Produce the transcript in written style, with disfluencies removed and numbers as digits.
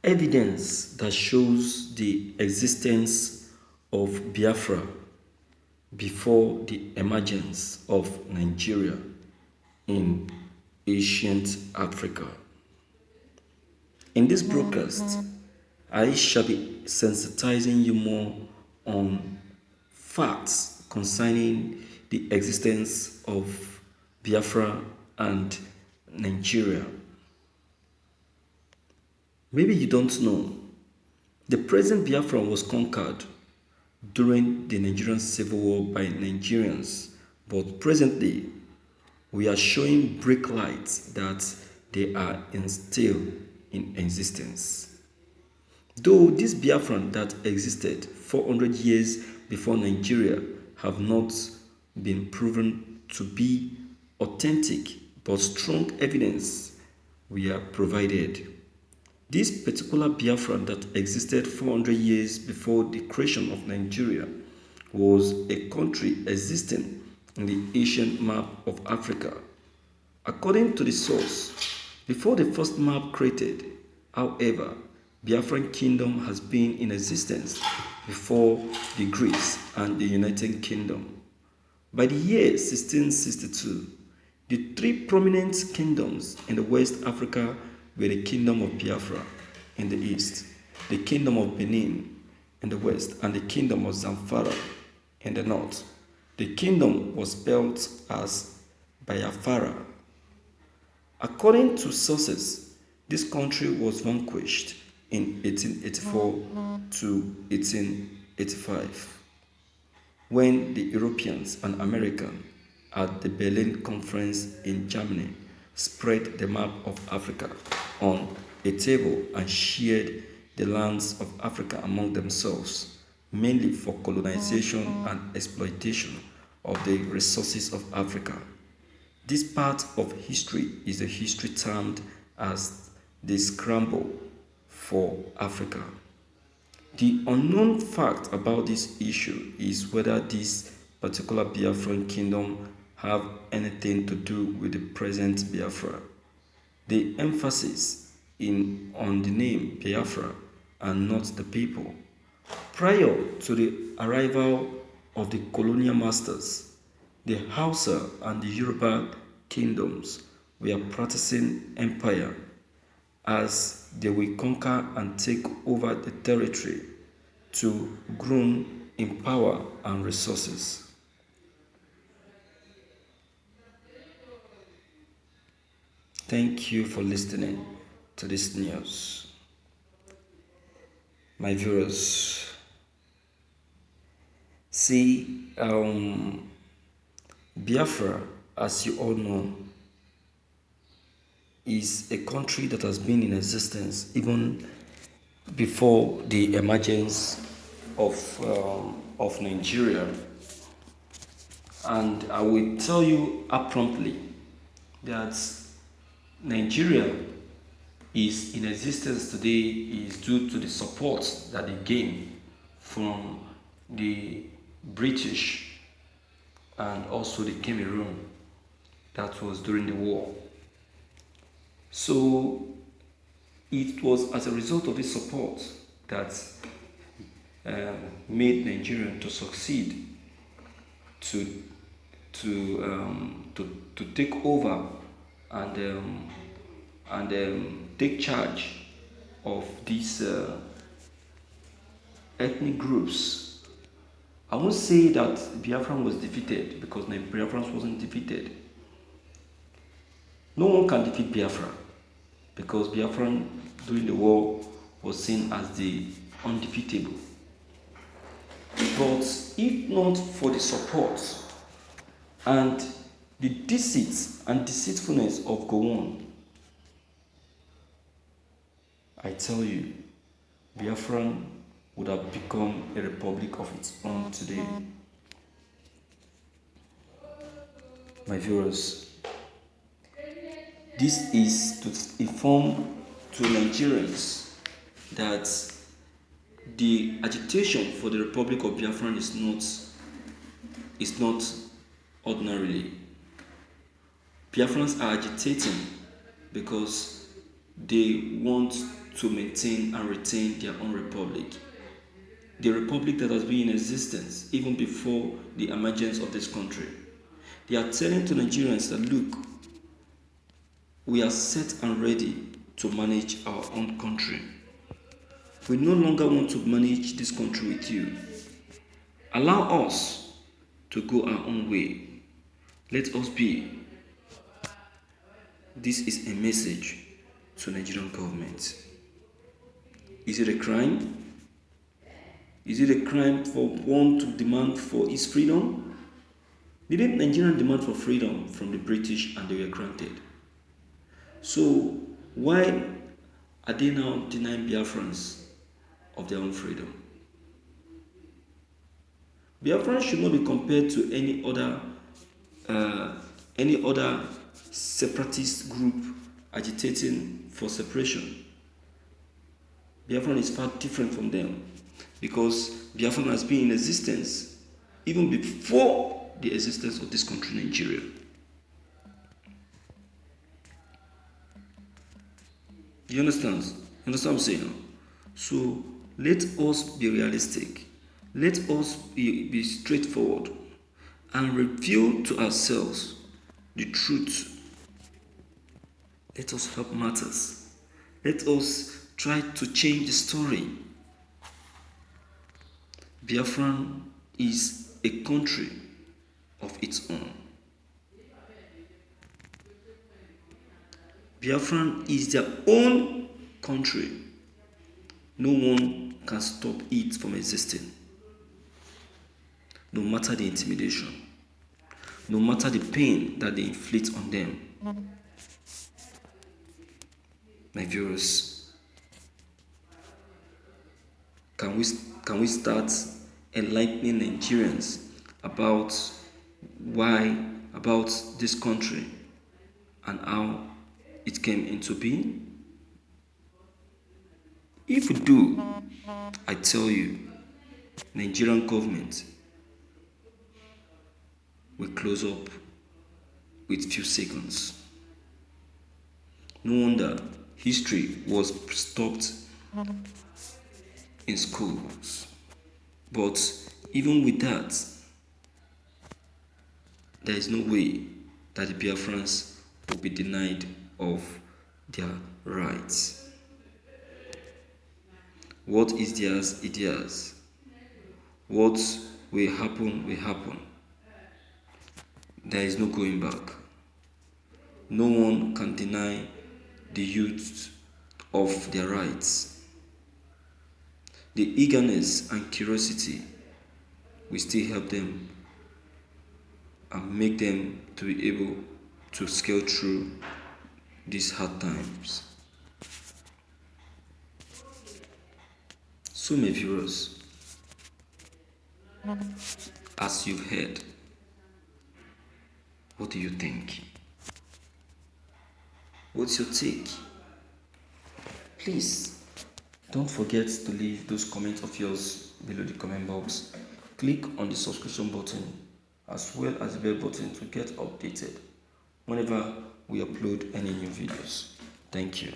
Evidence that shows the existence of Biafra before the emergence of Nigeria in ancient Africa. In this broadcast, I shall be sensitizing you more on facts concerning the existence of Biafra and Nigeria. Maybe you don't know, the present Biafra was conquered during the Nigerian Civil War by Nigerians, but presently we are showing brick lights that they are still in existence. Though these Biafran that existed 400 years before Nigeria have not been proven to be authentic, but strong evidence we are provided. This particular Biafran that existed 400 years before the creation of Nigeria was a country existing in the ancient map of Africa. According to the source, before the first map created, however, Biafran Kingdom has been in existence before the Greeks and the United Kingdom. By the year 1662, the three prominent kingdoms in the West Africa were the Kingdom of Biafra in the east, the Kingdom of Benin in the west, and the Kingdom of Zamfara in the north. The kingdom was spelled as Biafara. According to sources, this country was vanquished in 1884 to 1885 when the Europeans and Americans at the Berlin Conference in Germany spread the map of Africa on a table and shared the lands of Africa among themselves, mainly for colonization and exploitation of the resources of Africa. This part of history is a history termed as the scramble for Africa. The unknown fact about this issue is whether this particular Biafran kingdom have anything to do with the present Biafra. The emphasis on the name Biafra and not the people. Prior to the arrival of the colonial masters, the Hausa and the Yoruba kingdoms were practicing empire as they will conquer and take over the territory to grow in power and resources. Thank you for listening to this news. My viewers, see, Biafra, as you all know, is a country that has been in existence even before the emergence of Nigeria. And I will tell you promptly that Nigeria is in existence today is due to the support that they gained from the British and also the Cameroon that was during the war. So it was as a result of this support that made Nigeria to succeed to take over and take charge of these ethnic groups. I won't say that Biafran was defeated because Biafran wasn't defeated. No one can defeat Biafra because Biafran during the war was seen as the undefeatable. But if not for the support and the deceit and deceitfulness of Gowon, I tell you, Biafran would have become a republic of its own today. My viewers, this is to inform to Nigerians that the agitation for the Republic of Biafra is not ordinarily. Biafrans are agitating because they want to maintain and retain their own republic. The republic that has been in existence even before the emergence of this country. They are telling to Nigerians that, look, we are set and ready to manage our own country. We no longer want to manage this country with you. Allow us to go our own way. Let us be. This is a message to Nigerian government. Is it a crime? Is it a crime for one to demand for his freedom? Didn't Nigeria demand for freedom from the British and they were granted? So why are they now denying Biafrans of their own freedom? Biafrans should not be compared to any other separatist group agitating for separation. Biafran is far different from them because Biafran has been in existence even before the existence of this country, Nigeria. You understand? You understand what I'm saying? So let us be realistic. Let us be straightforward and reveal to ourselves the truth. Let us help matters. Let us try to change the story. Biafran is a country of its own. Biafran is their own country. No one can stop it from existing. No matter the intimidation, no matter the pain that they inflict on them. My viewers, can we start enlightening Nigerians about this country and how it came into being? If we do, I tell you, Nigerian government will close up with few seconds. No wonder history was stopped in schools. But even with that, there is no way that the Biafrans will be denied of their rights. What is theirs is theirs. What will happen will happen. There is no going back. No one can deny the youth of their rights. The eagerness and curiosity will still help them and make them to be able to scale through these hard times. So, my viewers, as you've heard, what do you think? What's your take? Please don't forget to leave those comments of yours below the comment box. Click on the subscription button as well as the bell button to get updated whenever we upload any new videos. Thank you.